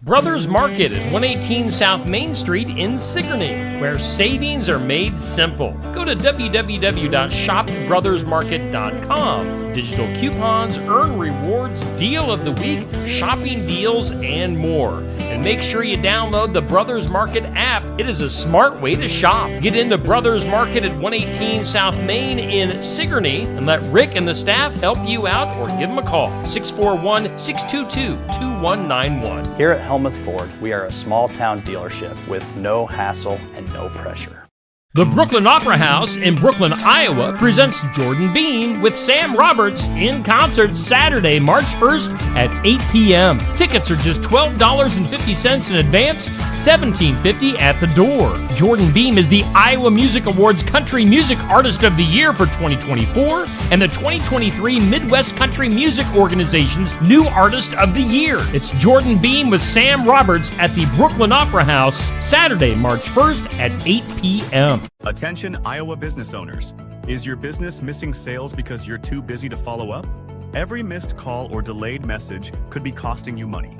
Brothers Market at 118 South Main Street in Sigourney, where savings are made simple. Go to www.shopbrothersmarket.com. Digital coupons, earn rewards, deal of the week, shopping deals, and more. And make sure you download the Brothers Market app. It is a smart way to shop. Get into Brothers Market at 118 South Main in Sigourney and let Rick and the staff help you out, or give them a call, 641-622-2191. Here at Helmuth Ford, we are a small town dealership with no hassle and no pressure. The Brooklyn Opera House in Brooklyn, Iowa presents Jordan Beam with Sam Roberts in concert Saturday, March 1st at 8 p.m. Tickets are just $12.50 in advance, $17.50 at the door. Jordan Beam is the Iowa Music Awards Country Music Artist of the Year for 2024 and the 2023 Midwest Country Music Organization's New Artist of the Year. It's Jordan Beam with Sam Roberts at the Brooklyn Opera House Saturday, March 1st at 8 p.m. Attention Iowa business owners. Is your business missing sales because you're too busy to follow up? Every missed call or delayed message could be costing you money.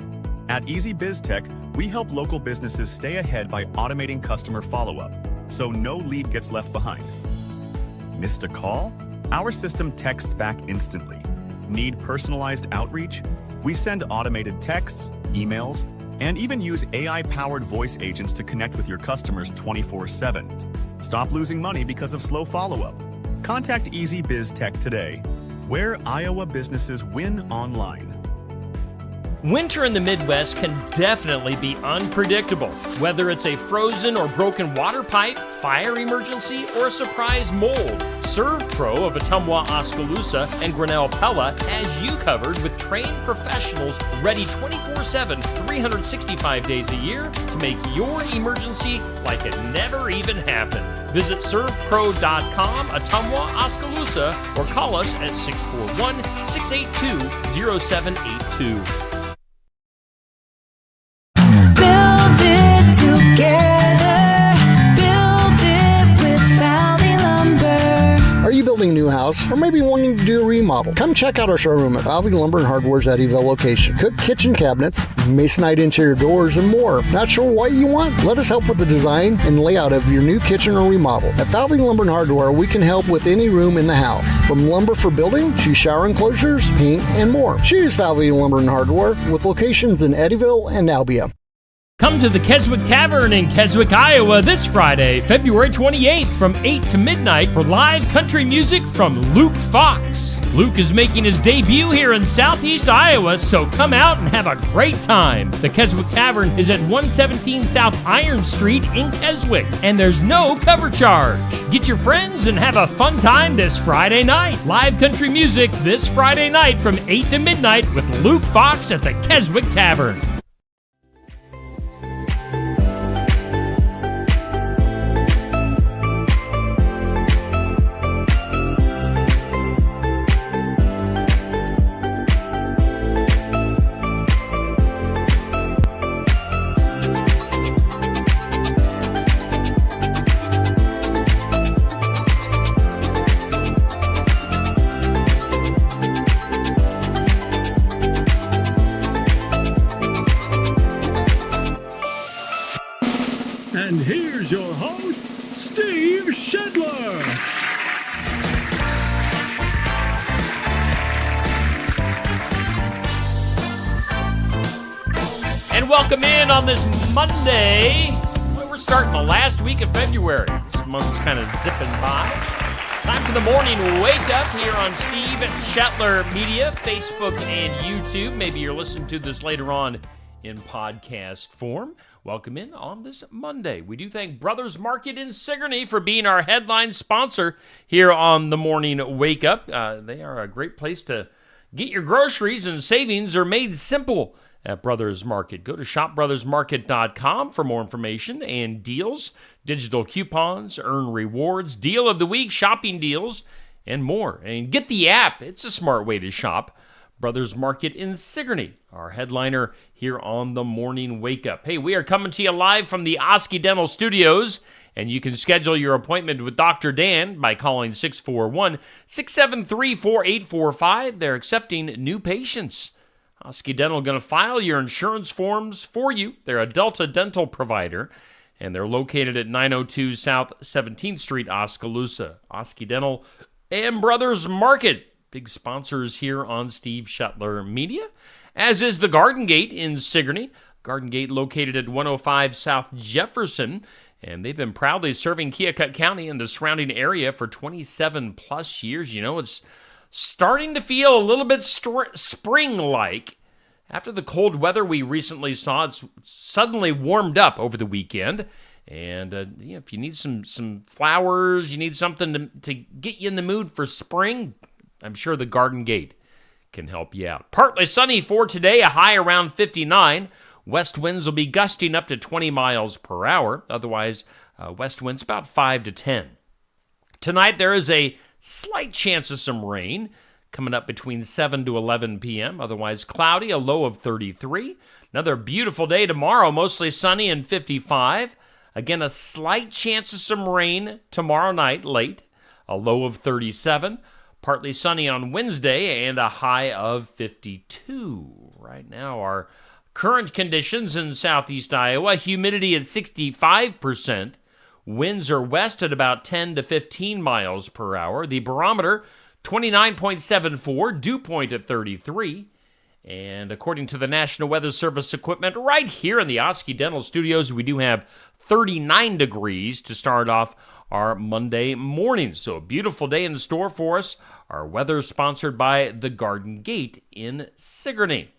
At Easy Biz Tech, we help local businesses stay ahead by automating customer follow-up, so no lead gets left behind. Missed a call? Our system texts back instantly. Need personalized outreach? We send automated texts, emails, and even use AI-powered voice agents to connect with your customers 24/7. Stop losing money because of slow follow-up. Contact Easy Biz Tech today, where Iowa businesses win online. Winter in the Midwest can definitely be unpredictable. Whether it's a frozen or broken water pipe, fire emergency, or a surprise mold, ServPro of Ottumwa, Oskaloosa, and Grinnell Pella has you covered with trained professionals ready 24/7, 365 days a year to make your emergency like it never even happened. Visit servpro.com, Ottumwa, Oskaloosa, or call us at 641-682-0782. Together, build it with Valley Lumber. Are you building a new house or maybe wanting to do a remodel? Come check out our showroom at Valley Lumber and Hardware's Eddyville location. Cook kitchen cabinets, masonite interior doors, and more. Not sure what you want? Let us help with the design and layout of your new kitchen or remodel. At Valley Lumber and Hardware, we can help with any room in the house, from lumber for building to shower enclosures, paint, and more. Choose Valley Lumber and Hardware with locations in Eddyville and Albia. Come to the Keswick Tavern in Keswick, Iowa this Friday, February 28th from 8 to midnight for live country music from Luke Fox. Luke is making his debut here in Southeast Iowa, so come out and have a great time. The Keswick Tavern is at 117 South Iron Street in Keswick, and there's no cover charge. Get your friends and have a fun time this Friday night. Live country music this Friday night from 8 to midnight with Luke Fox at the Keswick Tavern. And here's your host, Steve Shedler. And welcome in on this Monday. Well, we're starting the last week of February. This month's kind of zipping by. Time for the morning wake up here on Steve Shetler Media, Facebook and YouTube. Maybe you're listening to this later on in podcast form. Welcome in on this Monday. We do thank Brothers Market in Sigourney for being our headline sponsor here on the morning wake up. They are a great place to get your groceries, and savings are made simple at Brothers Market. Go to shopbrothersmarket.com for more information and deals, digital coupons, earn rewards, deal of the week, shopping deals, and more. And get the app. It's a smart way to shop. Brothers Market in Sigourney, our headliner here on the morning wake up. Hey, we are coming to you live from the Oski Dental Studios, and you can schedule your appointment with Dr. Dan by calling 641-673-4845. They're accepting new patients. Oski Dental going to file your insurance forms for you. They're a Delta dental provider, and they're located at 902 South 17th Street, Oskaloosa. Oski Dental and Brothers Market, big sponsors here on Steve Shetler Media, as is the Garden Gate in Sigourney. Garden Gate located at 105 South Jefferson, and they've been proudly serving Keokuk County and the surrounding area for 27 plus years. You know, it's starting to feel a little bit spring-like. After the cold weather we recently saw, it's suddenly warmed up over the weekend. And if you need some flowers, you need something to get you in the mood for spring, I'm sure the Garden Gate can help you out. Partly sunny for today, a high around 59. West winds will be gusting up to 20 miles per hour. Otherwise, west winds about 5 to 10. Tonight, there is a slight chance of some rain coming up between 7 to 11 p.m. Otherwise, cloudy, a low of 33. Another beautiful day tomorrow, mostly sunny and 55. Again, a slight chance of some rain tomorrow night, late, a low of 37. Partly sunny on Wednesday and a high of 52. Right now, our current conditions in southeast Iowa, humidity at 65%. Winds are west at about 10 to 15 miles per hour. The barometer, 29.74, dew point at 33. And according to the National Weather Service equipment, right here in the Oski Dental Studios, we do have 39 degrees to start off our Monday morning. So a beautiful day in store for us. Our weather sponsored by the Garden Gate in Sigourney.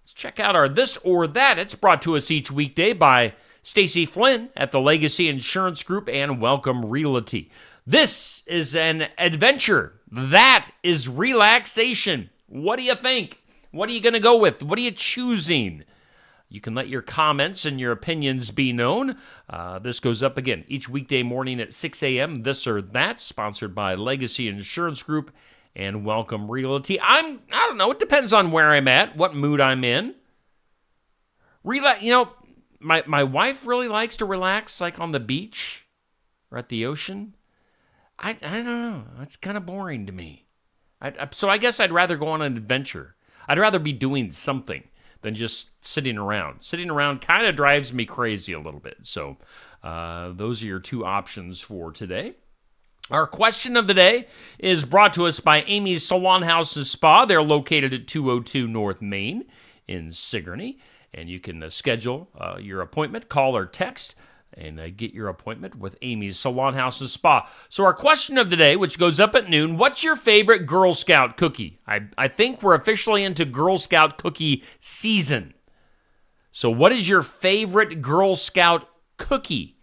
Let's check out our This or That. It's brought to us each weekday by Stacy Flynn at the Legacy Insurance Group and Welcome Realty. This is an adventure. That is relaxation. What do you think? What are you going to go with? What are you choosing? You can let your comments and your opinions be known. This goes up again each weekday morning at 6 a.m. This or That, sponsored by Legacy Insurance Group and Welcome Realty. I don't know. It depends on where I'm at, what mood I'm in. My wife really likes to relax, like on the beach or at the ocean. I don't know. That's kind of boring to me. So I guess I'd rather go on an adventure. I'd rather be doing something than just sitting around. Sitting around kind of drives me crazy a little bit. So those are your two options for today. Our question of the day is brought to us by Amy's Salon House and Spa. They're located at 202 North Main in Sigourney. And you can schedule your appointment, call or text, and get your appointment with Amy's Salon House and Spa. So our question of the day, which goes up at noon, what's your favorite Girl Scout cookie? I think we're officially into Girl Scout cookie season. So what is your favorite Girl Scout cookie?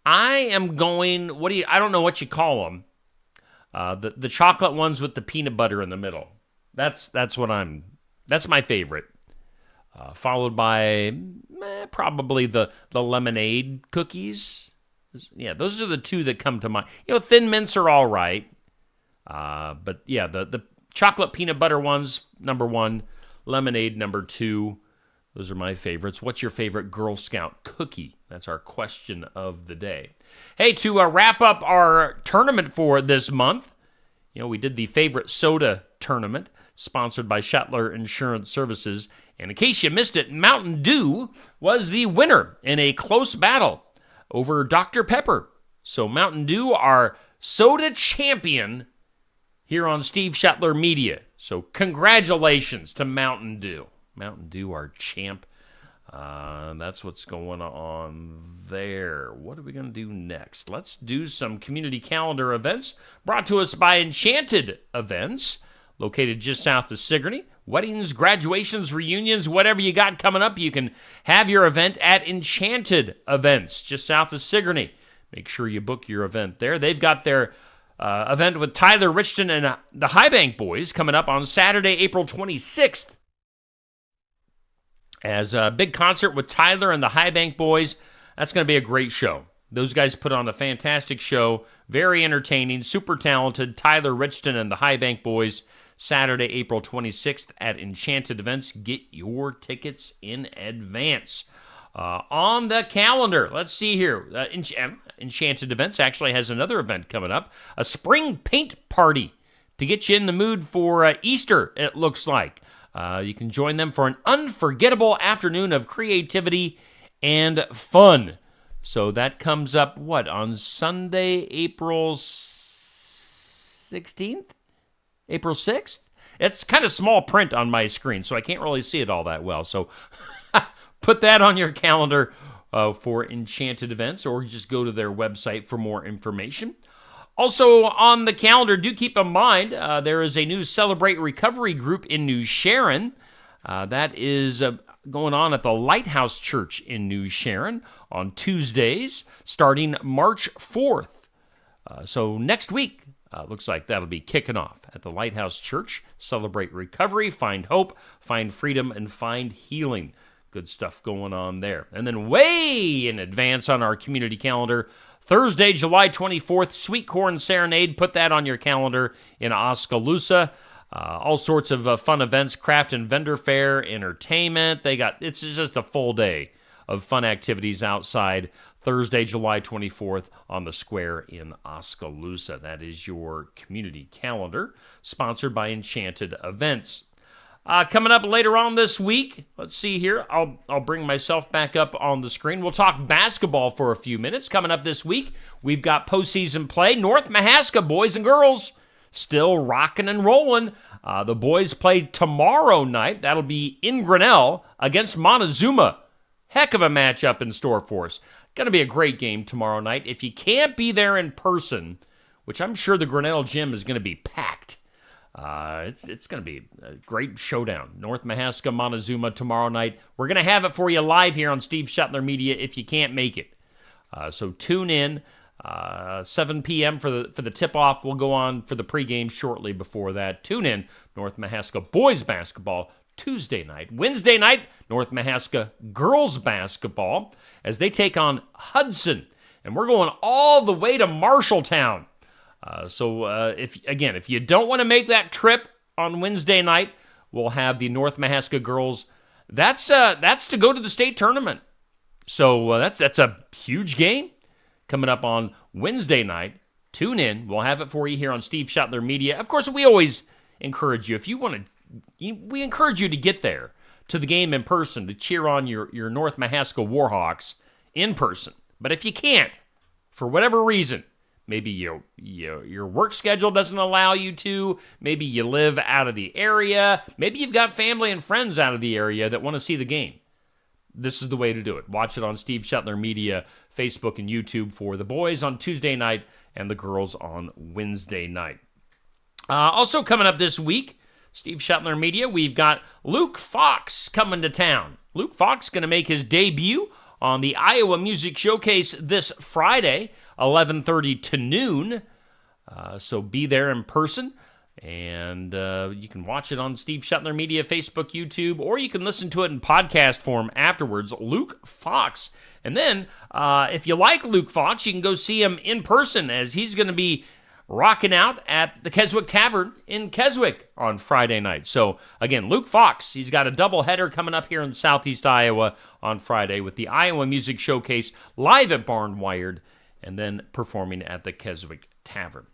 I am going, I don't know what you call them. The chocolate ones with the peanut butter in the middle. That's my favorite. Followed by probably the lemonade cookies. Yeah, those are the two that come to mind. Thin Mints are all right. But yeah, the chocolate peanut butter ones, number one. Lemonade, number two. Those are my favorites. What's your favorite Girl Scout cookie? That's our question of the day. Hey, to wrap up our tournament for this month, we did the favorite soda tournament, sponsored by Shetler Insurance Services. And in case you missed it, Mountain Dew was the winner in a close battle over Dr. Pepper. So Mountain Dew, our soda champion here on Steve Shetler Media. So congratulations to Mountain Dew. Mountain Dew, our champ. That's what's going on there. What are we going to do next? Let's do some community calendar events brought to us by Enchanted Events, located just south of Sigourney. Weddings, graduations, reunions, whatever you got coming up, you can have your event at Enchanted Events, just south of Sigourney. Make sure you book your event there. They've got their event with Tyler Richton and the High Bank Boys coming up on Saturday, April 26th. As a big concert with Tyler and the High Bank Boys, that's going to be a great show. Those guys put on a fantastic show, very entertaining, super talented. Tyler Richton and the High Bank Boys, Saturday, April 26th at Enchanted Events. Get your tickets in advance. On the calendar, let's see here. Enchanted Events actually has another event coming up, a spring paint party to get you in the mood for Easter, it looks like. You can join them for an unforgettable afternoon of creativity and fun. So that comes up, on Sunday, April 16th? April 6th? It's kind of small print on my screen, so I can't really see it all that well. So put that on your calendar for Enchanted Events, or just go to their website for more information. Also on the calendar, do keep in mind, there is a new Celebrate Recovery group in New Sharon. That is going on at the Lighthouse Church in New Sharon on Tuesdays, starting March 4th. So next week, looks like that'll be kicking off at the Lighthouse Church. Celebrate recovery, find hope, find freedom, and find healing. Good stuff going on there. And then way in advance on our community calendar, Thursday, July 24th, Sweet Corn Serenade. Put that on your calendar in Oskaloosa. All sorts of fun events, craft and vendor fair, entertainment. It's just a full day of fun activities outside. Thursday, July 24th on the square in Oskaloosa. That is your community calendar, sponsored by Enchanted Events. Coming up later on this week, let's see here. I'll bring myself back up on the screen. We'll talk basketball for a few minutes. Coming up this week, we've got postseason play. North Mahaska boys and girls still rocking and rolling. The boys play tomorrow night. That'll be in Grinnell against Montezuma. Heck of a matchup in store for us. Going to be a great game tomorrow night. If you can't be there in person, which I'm sure the Grinnell gym is going to be packed, it's going to be a great showdown. North Mahaska, Montezuma tomorrow night. We're going to have it for you live here on Steve Shetler Media if you can't make it. So tune in. 7 p.m. for the tip-off. We'll go on for the pregame shortly before that. Tune in. North Mahaska boys basketball Tuesday night. Wednesday night, North Mahaska girls basketball as they take on Hudson. And we're going all the way to Marshalltown. If you don't want to make that trip on Wednesday night, we'll have the North Mahaska girls. That's to go to the state tournament. So that's a huge game coming up on Wednesday night. Tune in. We'll have it for you here on Steve Shetler Media. Of course, we always encourage you, we encourage you to get there to the game in person to cheer on your North Mahaska Warhawks in person. But if you can't, for whatever reason, maybe your work schedule doesn't allow you to, maybe you live out of the area, maybe you've got family and friends out of the area that want to see the game, this is the way to do it. Watch it on Steve Shetler Media, Facebook and YouTube for the boys on Tuesday night and the girls on Wednesday night. Also coming up this week, Steve Shetler Media, we've got Luke Fox coming to town. Luke Fox going to make his debut on the Iowa Music Showcase this Friday, 11:30 to noon. So be there in person, and you can watch it on Steve Shetler Media, Facebook, YouTube, or you can listen to it in podcast form afterwards. Luke Fox. And then, if you like Luke Fox, you can go see him in person as he's going to be rocking out at the Keswick Tavern in Keswick on Friday night. So, again, Luke Fox, he's got a doubleheader coming up here in Southeast Iowa on Friday with the Iowa Music Showcase live at Barn Wired and then performing at the Keswick Tavern.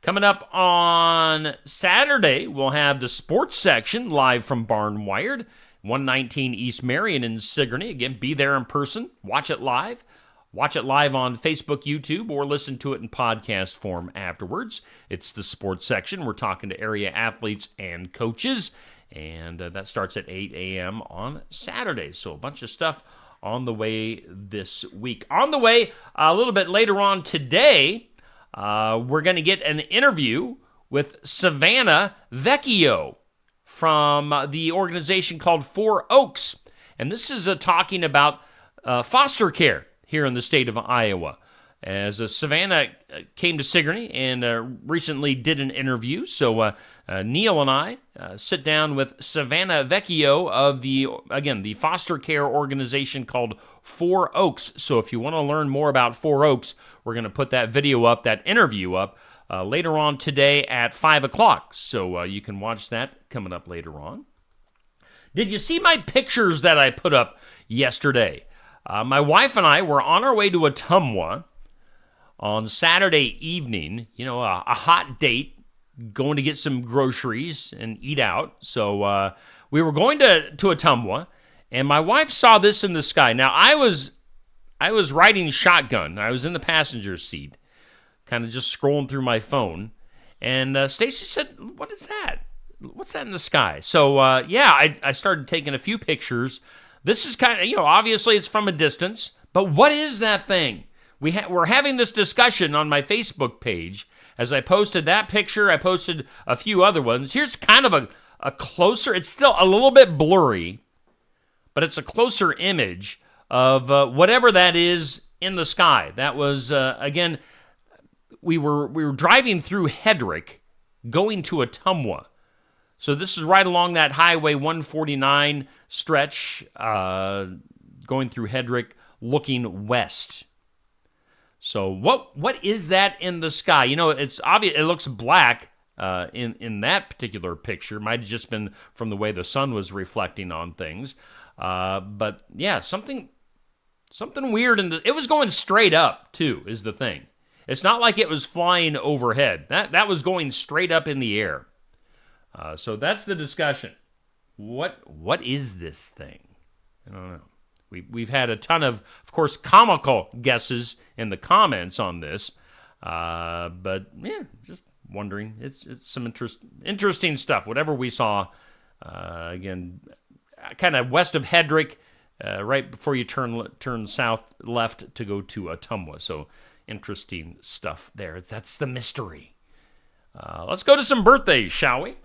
Coming up on Saturday, we'll have the sports section live from Barn Wired, 119 East Marion in Sigourney. Again, be there in person, watch it live. Watch it live on Facebook, YouTube, or listen to it in podcast form afterwards. It's the sports section. We're talking to area athletes and coaches, and that starts at 8 a.m. on Saturday. So a bunch of stuff on the way this week. On the way a little bit later on today, we're going to get an interview with Savannah Vecchio from the organization called Four Oaks. And this is talking about foster care here in the state of Iowa. As Savannah came to Sigourney and recently did an interview, so Neil and I sit down with Savannah Vecchio of the foster care organization called Four Oaks. So if you want to learn more about Four Oaks, we're going to put that video up, that interview up, later on today at 5 o'clock. So you can watch that coming up later on. Did you see my pictures that I put up yesterday? My wife and I were on our way to Ottumwa on Saturday evening, a hot date, going to get some groceries and eat out. So we were going to Ottumwa, and my wife saw this in the sky. Now, I was riding shotgun. I was in the passenger seat, kind of just scrolling through my phone, and Stacy said, "What is that? What's that in the sky?" So, I started taking a few pictures. This is kind of, obviously it's from a distance, but what is that thing? We're having this discussion on my Facebook page. As I posted that picture, I posted a few other ones. Here's kind of a closer, it's still a little bit blurry, but it's a closer image of whatever that is in the sky. That was, again, we were driving through Hedrick, going to Ottumwa. So this is right along that Highway 149 stretch, going through Hedrick, looking west. So what is that in the sky? It's obvious. It looks black in that particular picture. Might have just been from the way the sun was reflecting on things. But yeah, something weird. It was going straight up too. Is the thing. It's not like it was flying overhead. That was going straight up in the air. So that's the discussion. What is this thing? I don't know. We've had a ton of course, comical guesses in the comments on this, but yeah, just wondering. It's some interesting stuff. Whatever we saw, again, kind of west of Hedrick, right before you turn south left to go to Ottumwa. So interesting stuff there. That's the mystery. Let's go to some birthdays, shall we?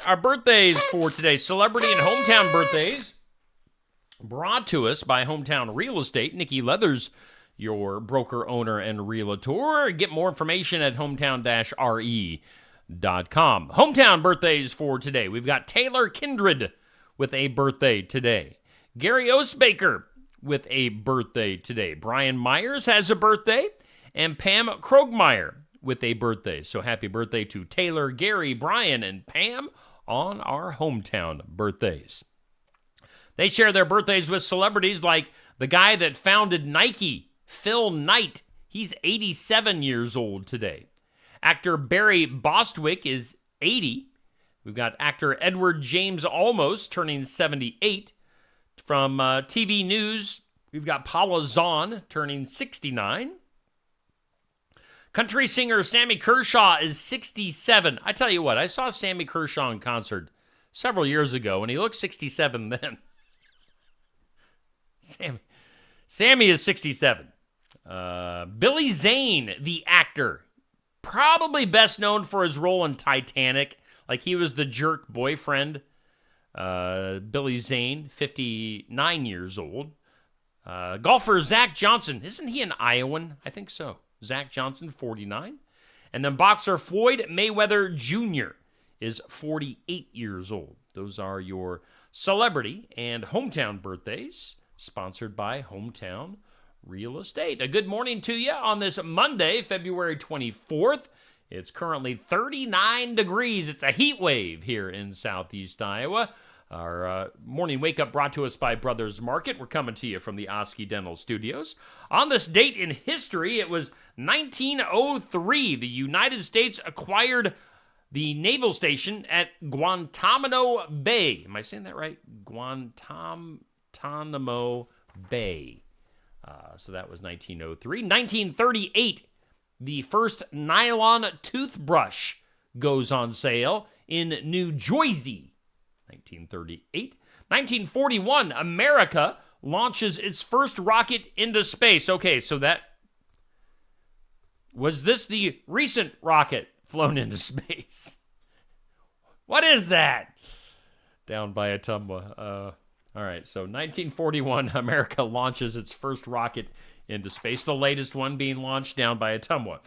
Our birthdays for today, celebrity and hometown birthdays, brought to us by Hometown Real Estate. Nikki Leathers, your broker, owner, and realtor. Get more information at hometown-re.com. Hometown birthdays for today. We've got Taylor Kindred with a birthday today. Gary Osebaker with a birthday today. Brian Myers has a birthday. And Pam Krogmeyer with a birthday. So happy birthday to Taylor, Gary, Brian, and Pam on our hometown birthdays. They share their birthdays with celebrities like the guy that founded Nike, Phil Knight. He's 87 years old today. Actor Barry Bostwick is 80. We've got actor Edward James Olmos turning 78. From TV news, we've got Paula Zahn turning 69. Country singer Sammy Kershaw is 67. I tell you what, I saw Sammy Kershaw in concert several years ago, and he looked 67 then. Sammy is 67. Billy Zane, the actor, probably best known for his role in Titanic. Like he was the jerk boyfriend. Billy Zane, 59 years old. Golfer Zach Johnson, isn't he an Iowan? I think so. Zach Johnson, 49. And then boxer Floyd Mayweather Jr. is 48 years old. Those are your celebrity and hometown birthdays, sponsored by Hometown Real Estate. A good morning to you on this Monday, February 24th. It's currently 39 degrees. It's a heat wave here in southeast Iowa. Our morning wake-up brought to us by Brothers Market. We're coming to you from the Oski Dental Studios. On this date in history, it was 1903. The United States acquired the naval station at Guantanamo Bay. Am I saying that right? Guantanamo Bay. So that was 1903. 1938, the first nylon toothbrush goes on sale in New Jersey. 1938. 1941, America launches its first rocket into space. Okay, so was this the recent rocket flown into space? What is that? Down by Ottumwa. All right, so 1941, America launches its first rocket into space, the latest one being launched down by Ottumwa,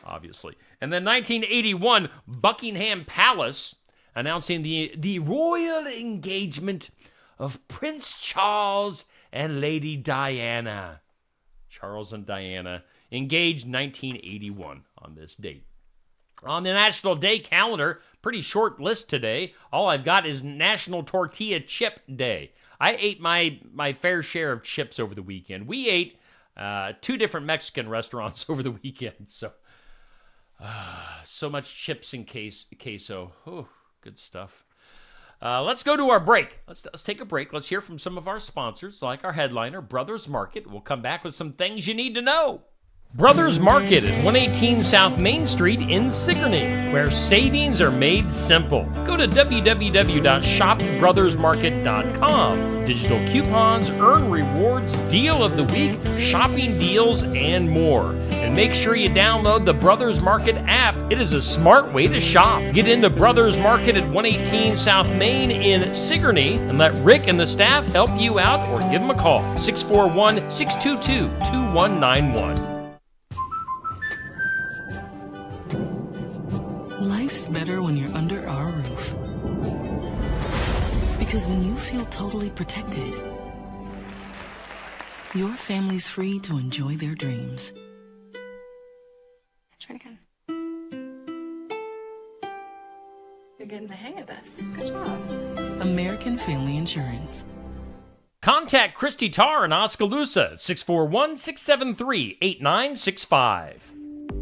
obviously. And then 1981, Buckingham Palace announcing the royal engagement of Prince Charles and Lady Diana. Charles and Diana engaged 1981 on this date. On the National Day calendar, pretty short list today. All I've got is National Tortilla Chip Day. I ate my fair share of chips over the weekend. We ate 2 different Mexican restaurants over the weekend. So much chips and queso. Oh, good stuff. Let's go to our break. Let's take a break. Let's hear from some of our sponsors, like our headliner, Brothers Market. We'll come back with some things you need to know. Brothers Market at 118 South Main Street in Sigourney, where savings are made simple. Go to www.shopbrothersmarket.com. Digital coupons, earn rewards, deal of the week, shopping deals, and more. And make sure you download the Brothers Market app. It is a smart way to shop. Get into Brothers Market at 118 South Main in Sigourney and let Rick and the staff help you out, or give them a call, 641-622-2191. Life's better when you're under our roof. Because when you feel totally protected, your family's free to enjoy their dreams. Try it again. You're getting the hang of this. Good job. American Family Insurance. Contact Christy Tarr in Oskaloosa at 641-673-8965.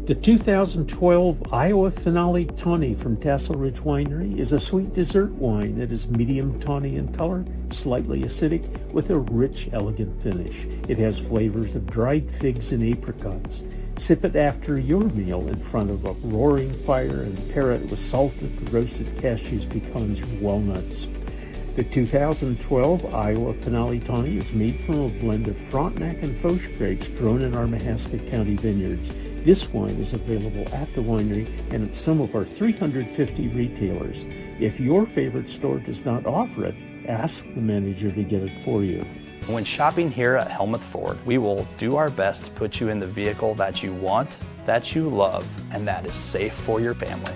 The 2012 Iowa Finale Tawny from Tassel Ridge Winery is a sweet dessert wine that is medium tawny in color, slightly acidic, with a rich, elegant finish. It has flavors of dried figs and apricots. Sip it after your meal in front of a roaring fire and pair it with salted roasted cashews, pecans, or walnuts. The 2012 Iowa Finale Tawny is made from a blend of Frontenac and Foch grapes grown in our Mahaska County vineyards. This wine is available at the winery and at some of our 350 retailers. If your favorite store does not offer it, ask the manager to get it for you. When shopping here at Helmuth Ford, we will do our best to put you in the vehicle that you want, that you love, and that is safe for your family.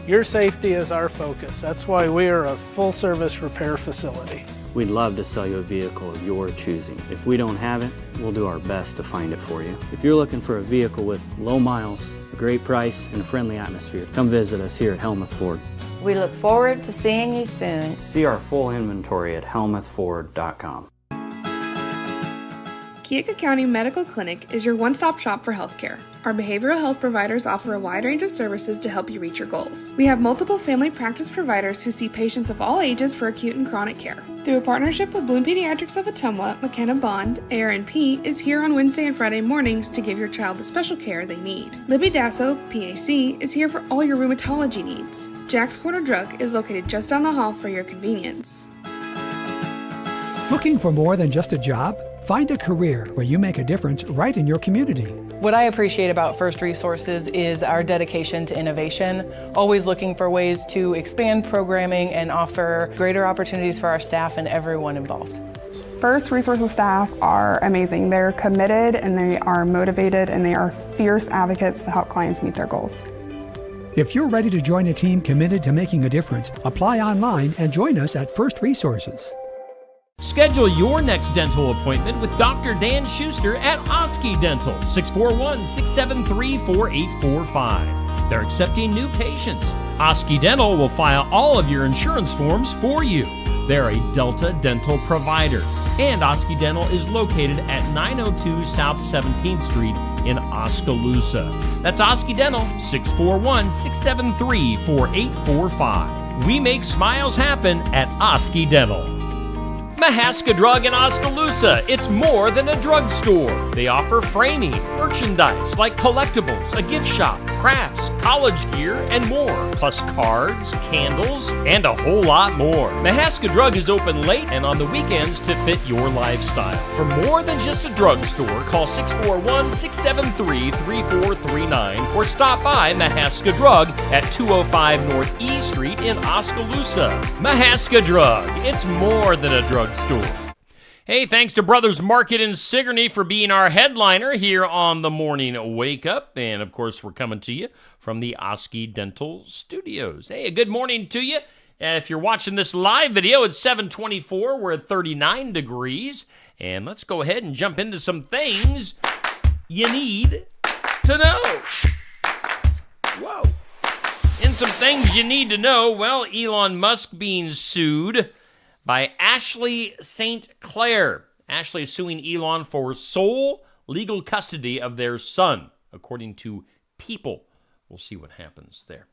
Your safety is our focus. That's why we are a full-service repair facility. We'd love to sell you a vehicle of your choosing. If we don't have it, we'll do our best to find it for you. If you're looking for a vehicle with low miles, a great price, and a friendly atmosphere, come visit us here at Helmuth Ford. We look forward to seeing you soon. See our full inventory at helmuthford.com. Keokuk County Medical Clinic is your one-stop shop for healthcare. Our behavioral health providers offer a wide range of services to help you reach your goals. We have multiple family practice providers who see patients of all ages for acute and chronic care. Through a partnership with Bloom Pediatrics of Ottumwa, McKenna Bond, ARNP, is here on Wednesday and Friday mornings to give your child the special care they need. Libby Dasso, PAC, is here for all your rheumatology needs. Jack's Corner Drug is located just down the hall for your convenience. Looking for more than just a job? Find a career where you make a difference right in your community. What I appreciate about First Resources is our dedication to innovation, always looking for ways to expand programming and offer greater opportunities for our staff and everyone involved. First Resources staff are amazing. They're committed and they are motivated and they are fierce advocates to help clients meet their goals. If you're ready to join a team committed to making a difference, apply online and join us at First Resources. Schedule your next dental appointment with Dr. Dan Schuster at Oski Dental, 641-673-4845. They're accepting new patients. Oski Dental will file all of your insurance forms for you. They're a Delta dental provider. And Oski Dental is located at 902 South 17th Street in Oskaloosa. That's Oski Dental, 641-673-4845. We make smiles happen at Oski Dental. Mahaska Drug in Oskaloosa. It's more than a drugstore. They offer framing, merchandise like collectibles, a gift shop, crafts, college gear, and more, plus cards, candles, and a whole lot more. Mahaska Drug is open late and on the weekends to fit your lifestyle. For more than just a drugstore, call 641-673-3439 or stop by Mahaska Drug at 205 North E Street in Oskaloosa. Mahaska Drug. It's more than a drugstore. Hey, thanks to Brothers Market in Sigourney for being our headliner here on the Morning Wake Up. And, of course, we're coming to you from the Oski Dental Studios. Hey, a good morning to you. If you're watching this live video, it's 7:24. We're at 39 degrees. And let's go ahead and jump into some things you need to know. Whoa. In some things you need to know, well, Elon Musk being sued by Ashley St. Clair. Ashley is suing Elon for sole legal custody of their son, according to People. We'll see what happens there.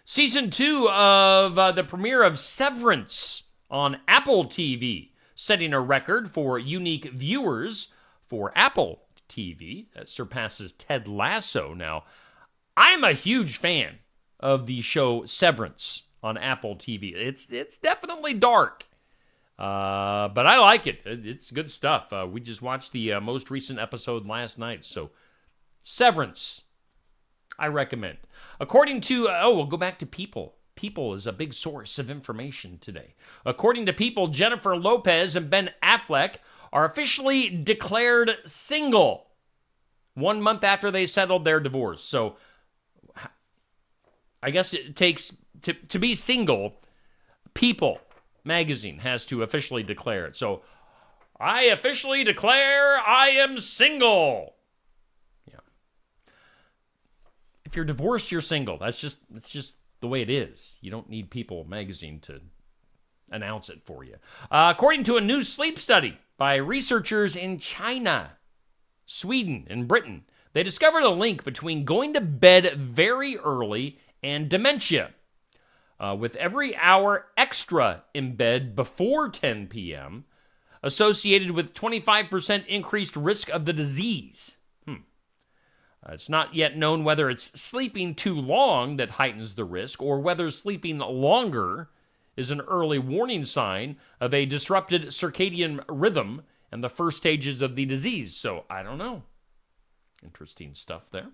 Season 2 of the premiere of Severance on Apple TV, setting a record for unique viewers for Apple TV. That surpasses Ted Lasso. Now, I'm a huge fan of the show Severance on Apple TV. It's definitely dark, but I like it. It's good stuff. We just watched the most recent episode last night, so Severance, I recommend. According to, we'll go back to People. People is a big source of information today. According to People, Jennifer Lopez and Ben Affleck are officially declared single 1 month after they settled their divorce. So I guess it takes, to be single, People magazine has to officially declare it. So I officially declare I am single. Yeah. If you're divorced, you're single. That's just the way it is. You don't need People magazine to announce it for you. According to a new sleep study by researchers in China, Sweden, and Britain, they discovered a link between going to bed very early and dementia. With every hour extra in bed before 10 p.m., associated with 25% increased risk of the disease. It's not yet known whether it's sleeping too long that heightens the risk or whether sleeping longer is an early warning sign of a disrupted circadian rhythm and the first stages of the disease. So, I don't know. Interesting stuff there.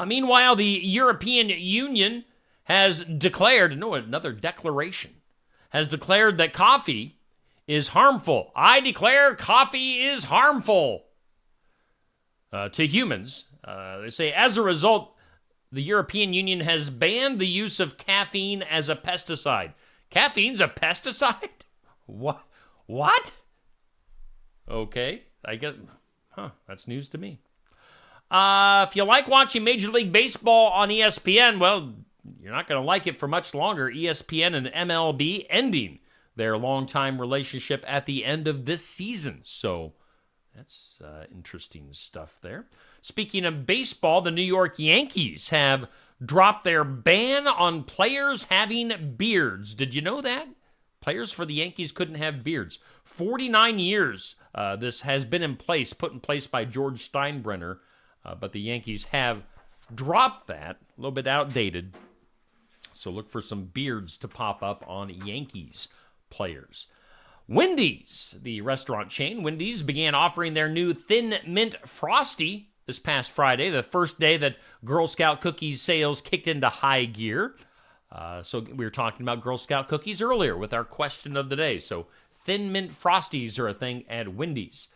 Meanwhile, the European Union has declared, another declaration, has declared that coffee is harmful. I declare coffee is harmful to humans. They say, as a result, the European Union has banned the use of caffeine as a pesticide. Caffeine's a pesticide? What? Okay, I guess, that's news to me. If you like watching Major League Baseball on ESPN, well, you're not going to like it for much longer. ESPN and MLB ending their longtime relationship at the end of this season. So that's interesting stuff there. Speaking of baseball, the New York Yankees have dropped their ban on players having beards. Did you know that? Players for the Yankees couldn't have beards. 49 years this has been put in place by George Steinbrenner, but the Yankees have dropped that, a little bit outdated. So look for some beards to pop up on Yankees players. Wendy's, the restaurant chain, Wendy's began offering their new Thin Mint Frosty this past Friday, the first day that Girl Scout cookies sales kicked into high gear. So we were talking about Girl Scout cookies earlier with our question of the day. So Thin Mint Frosties are a thing at Wendy's.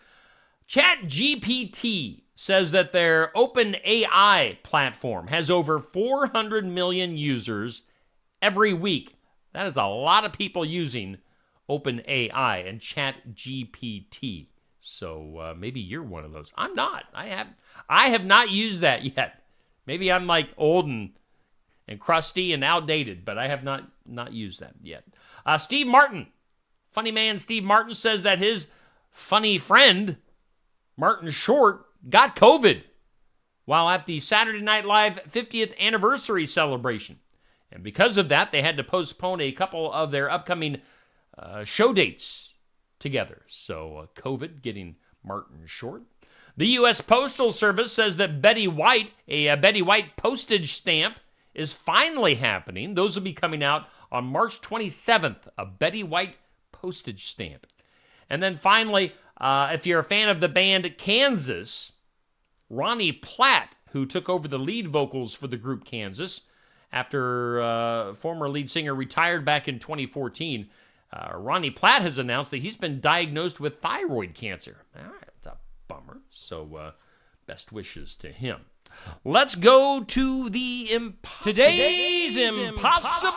ChatGPT says that their OpenAI platform has over 400 million users every week. That is a lot of people using OpenAI and ChatGPT. So maybe you're one of those. I'm not. I have not used that yet. Maybe I'm like old and crusty and outdated, but I have not used that yet. Steve Martin, funny man Steve Martin, says that his funny friend, Martin Short, got COVID while at the Saturday Night Live 50th anniversary celebration. And because of that, they had to postpone a couple of their upcoming show dates together. So COVID getting Martin Short. The U.S. Postal Service says that Betty White, a Betty White postage stamp, is finally happening. Those will be coming out on March 27th, a Betty White postage stamp. And then finally, if you're a fan of the band Kansas, Ronnie Platt, who took over the lead vocals for the group Kansas after former lead singer retired back in 2014, Ronnie Platt has announced that he's been diagnosed with thyroid cancer. That's a bummer. So best wishes to him. Let's go to the today's impossible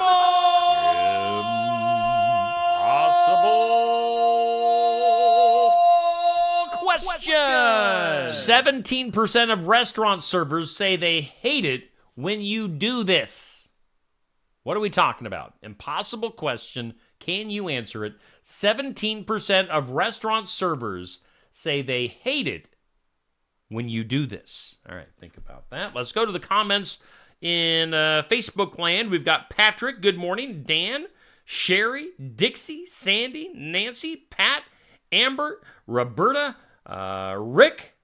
question. 17% of restaurant servers say they hate it when you do this. What are we talking about? Impossible question. Can you answer it? 17% of restaurant servers say they hate it when you do this. All right, think about that. Let's go to the comments in Facebook land. We've got Patrick, good morning. Dan, Sherry, Dixie, Sandy, Nancy, Pat, Amber, Roberta, Rick.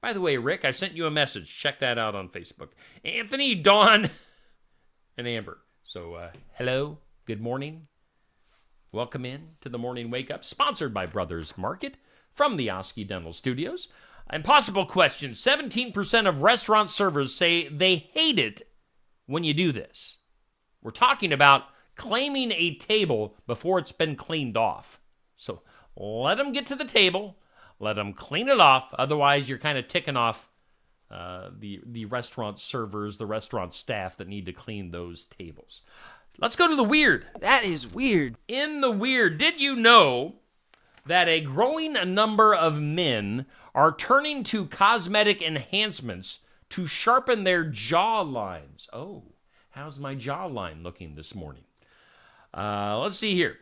By the way, Rick, I sent you a message. Check that out on Facebook. Anthony, Dawn, and Amber. So, hello, good morning. Welcome in to the Morning Wake Up, sponsored by Brothers Market from the Oski Dental Studios. Impossible question. 17% of restaurant servers say they hate it when you do this. We're talking about claiming a table before it's been cleaned off. So let them get to the table. Let them clean it off. Otherwise, you're kind of ticking off the restaurant servers, the restaurant staff that need to clean those tables. Let's go to the weird. That is weird. In the weird, did you know that a growing number of men are turning to cosmetic enhancements to sharpen their jaw lines? Oh, how's my jawline looking this morning? Let's see here.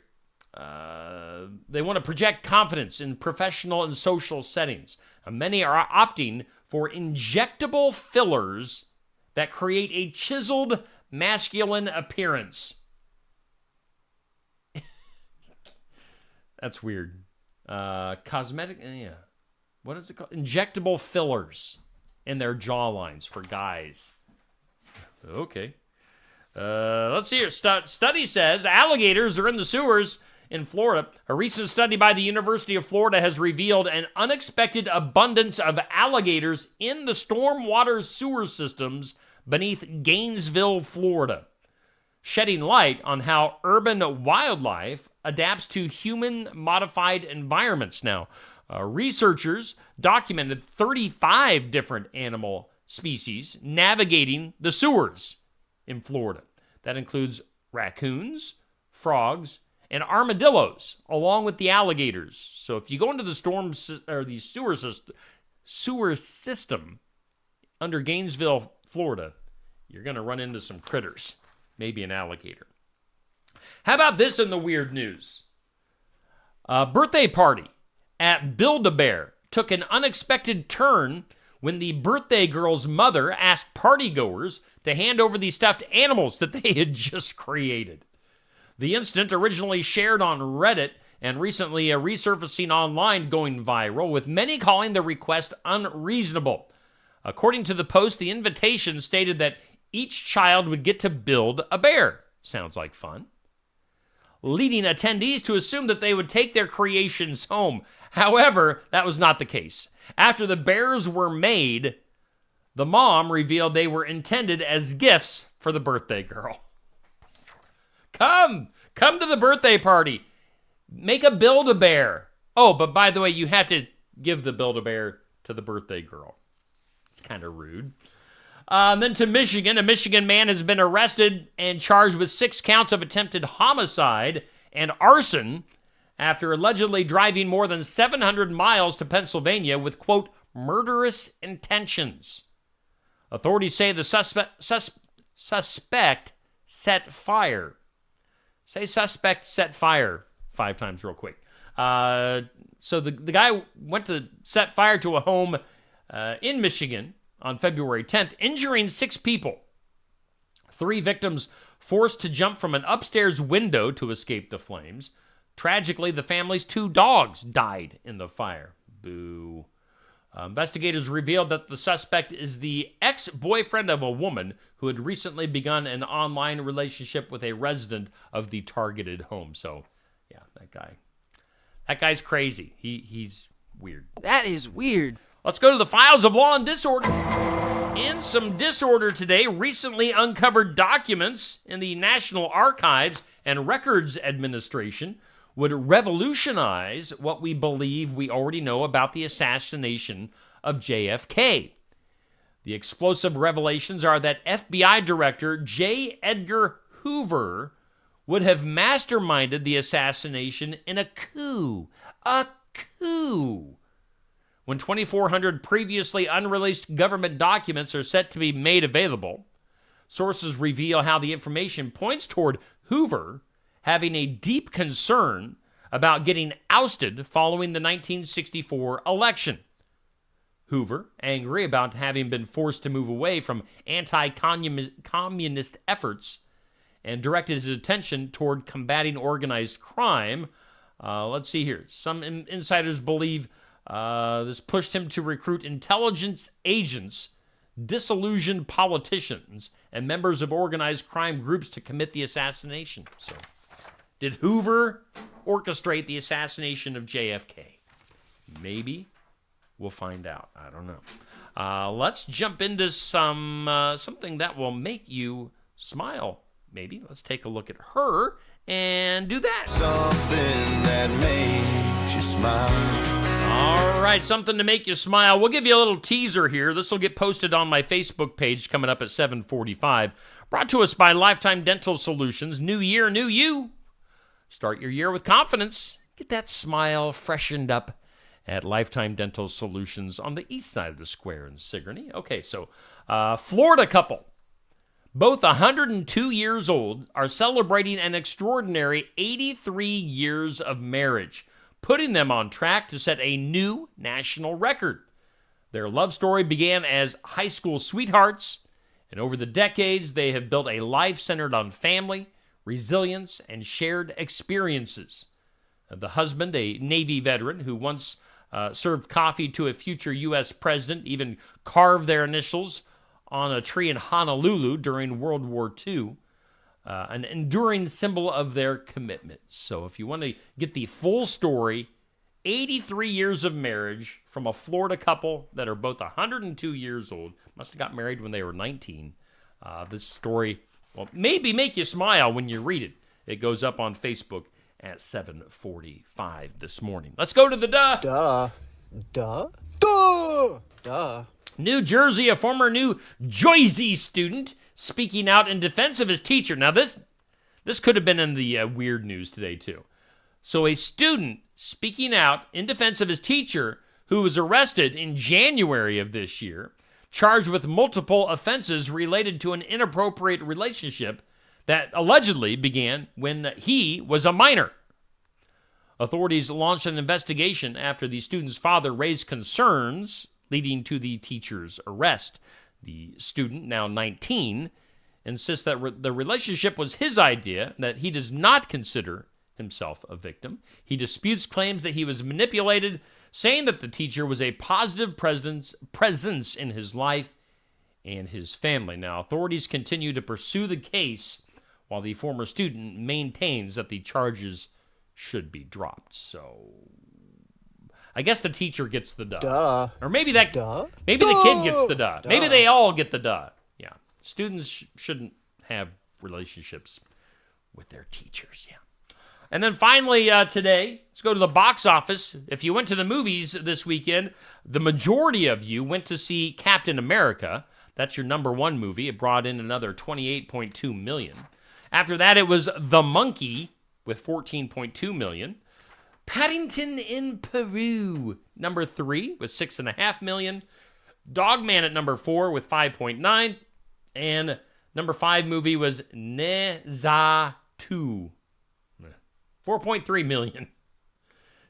They want to project confidence in professional and social settings. Many are opting for injectable fillers that create a chiseled masculine appearance. That's weird. Cosmetic, yeah. What is it called? Injectable fillers in their jawlines for guys. Okay. Let's see here. Study says alligators are in the sewers in Florida. A recent study by the University of Florida has revealed an unexpected abundance of alligators in the stormwater sewer systems beneath Gainesville, Florida, shedding light on how urban wildlife adapts to human-modified environments. Now, researchers documented 35 different animal species navigating the sewers in Florida. That includes raccoons, frogs, and armadillos, along with the alligators. So if you go into the sewer system under Gainesville, Florida, you're going to run into some critters, maybe an alligator. How about this in the weird news? A birthday party at Build-A-Bear took an unexpected turn when the birthday girl's mother asked partygoers to hand over the stuffed animals that they had just created. The incident, originally shared on Reddit and recently resurfacing online, going viral, with many calling the request unreasonable. According to the post, the invitation stated that each child would get to build a bear. Sounds like fun. Leading attendees to assume that they would take their creations home. However, that was not the case. After the bears were made, the mom revealed they were intended as gifts for the birthday girl. Come to the birthday party. Make a Build-A-Bear. Oh, but by the way, you have to give the Build-A-Bear to the birthday girl. It's kind of rude. Then to Michigan. A Michigan man has been arrested and charged with 6 counts of attempted homicide and arson after allegedly driving more than 700 miles to Pennsylvania with, quote, murderous intentions. Authorities say the suspect set fire. Say suspect set fire 5 times real quick. So the guy went to set fire to a home in Michigan on February 10th, injuring 6 people. 3 victims forced to jump from an upstairs window to escape the flames. Tragically, the family's 2 dogs died in the fire. Boo. Investigators revealed that the suspect is the ex-boyfriend of a woman who had recently begun an online relationship with a resident of the targeted home. So, yeah, that guy's crazy. He's weird. That is weird. Let's go to the files of law and disorder. In some disorder today, recently uncovered documents in the National Archives and Records Administration would revolutionize what we believe we already know about the assassination of JFK. The explosive revelations are that FBI Director J. Edgar Hoover would have masterminded the assassination in a coup. A coup! When 2,400 previously unreleased government documents are set to be made available, Sources reveal how the information points toward Hoover having a deep concern about getting ousted following the 1964 election. Hoover, angry about having been forced to move away from anti-communist efforts, and directed his attention toward combating organized crime. Let's see here. Some insiders believe this pushed him to recruit intelligence agents, disillusioned politicians, and members of organized crime groups to commit the assassination. So, did Hoover orchestrate the assassination of JFK? Maybe. We'll find out. I don't know. Let's jump into something that will make you smile. Maybe. Let's take a look at her and do that. Something that makes you smile. All right, something to make you smile. We'll give you a little teaser here. This will get posted on my Facebook page coming up at 7:45. Brought to us by Lifetime Dental Solutions. New year, new you. Start your year with confidence. Get that smile freshened up at Lifetime Dental Solutions on the east side of the square in Sigourney. Okay, so Florida couple, both 102 years old, are celebrating an extraordinary 83 years of marriage, putting them on track to set a new national record. Their love story began as high school sweethearts, and over the decades, they have built a life centered on family, resilience, and shared experiences. The husband, a Navy veteran who once served coffee to a future U.S. president, even carved their initials on a tree in Honolulu during World War II, an enduring symbol of their commitment. So if you want to get the full story, 83 years of marriage from a Florida couple that are both 102 years old, must have got married when they were 19. This story will maybe make you smile when you read it. It goes up on Facebook at 7:45 this morning. Let's go to the duh. New Jersey, a former New Jersey student speaking out in defense of his teacher. Now, this could have been in the weird news today, too. So a student speaking out in defense of his teacher who was arrested in January of this year, charged with multiple offenses related to an inappropriate relationship that allegedly began when he was a minor. Authorities launched an investigation after the student's father raised concerns leading to the teacher's arrest. The student, now 19, insists that the relationship was his idea, that he does not consider himself a victim. He disputes claims that he was manipulated, saying that the teacher was a positive presence in his life and his family. Now, authorities continue to pursue the case while the former student maintains that the charges should be dropped. So, I guess the teacher gets the duh. Or maybe the kid gets the duh. Maybe they all get the duh. Yeah. Students shouldn't have relationships with their teachers. Yeah. And then finally today, let's go to the box office. If you went to the movies this weekend, the majority of you went to see Captain America. That's your number one movie. It brought in another $28.2 million. After that, it was The Monkey with $14.2 million. Paddington in Peru, number 3 with $6.5 million. Dogman at number 4 with $5.9. And number 5 movie was Nezatu, $4.3 million.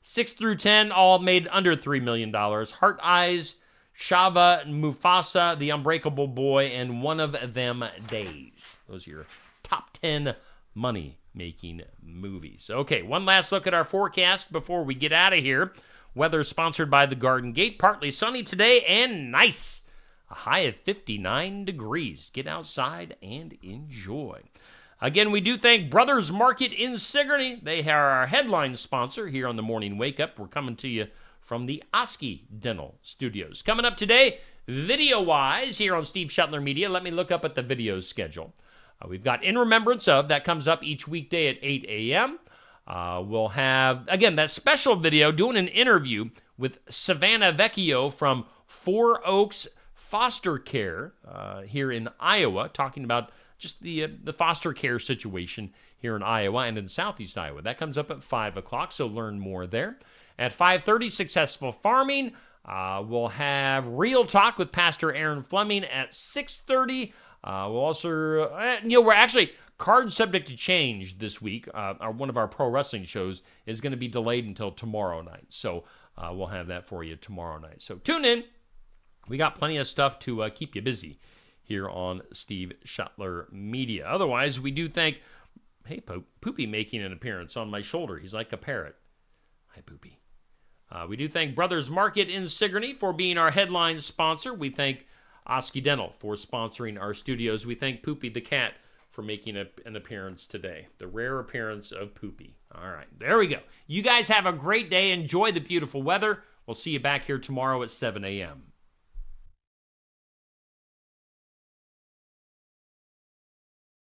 6 through 10 all made under $3 million. Heart Eyes, Shava, Mufasa, The Unbreakable Boy, and One of Them Days. Those are your top 10 money-making movies. Okay, one last look at our forecast before we get out of here. Weather sponsored by the Garden Gate. Partly sunny today and nice. A high of 59 degrees. Get outside and enjoy. Again, we do thank Brothers Market in Sigourney. They are our headline sponsor here on the Morning Wake Up. We're coming to you from the Oski Dental Studios. Coming up today, video-wise, here on Steve Shetler Media. Let me look up at the video schedule. We've got In Remembrance Of. That comes up each weekday at 8 a.m. We'll have, again, that special video doing an interview with Savannah Vecchio from Four Oaks Foster Care here in Iowa, talking about just the foster care situation here in Iowa and in southeast Iowa. That comes up at 5 o'clock, so learn more there. At 5:30, Successful Farming. We'll have Real Talk with Pastor Aaron Fleming at 6:30. We'll also, we're actually card subject to change this week. One of our pro wrestling shows is going to be delayed until tomorrow night. So we'll have that for you tomorrow night. So tune in. We got plenty of stuff to keep you busy here on Steve Shetler Media. Otherwise, we do thank, hey, Poopy making an appearance on my shoulder. He's like a parrot. Hi, Poopy. We do thank Brothers Market in Sigourney for being our headline sponsor. We thank Oski Dental for sponsoring our studios. We thank Poopy the cat for making an appearance today. The rare appearance of Poopy. All right, there we go. You guys have a great day. Enjoy the beautiful weather. We'll see you back here tomorrow at 7 a.m.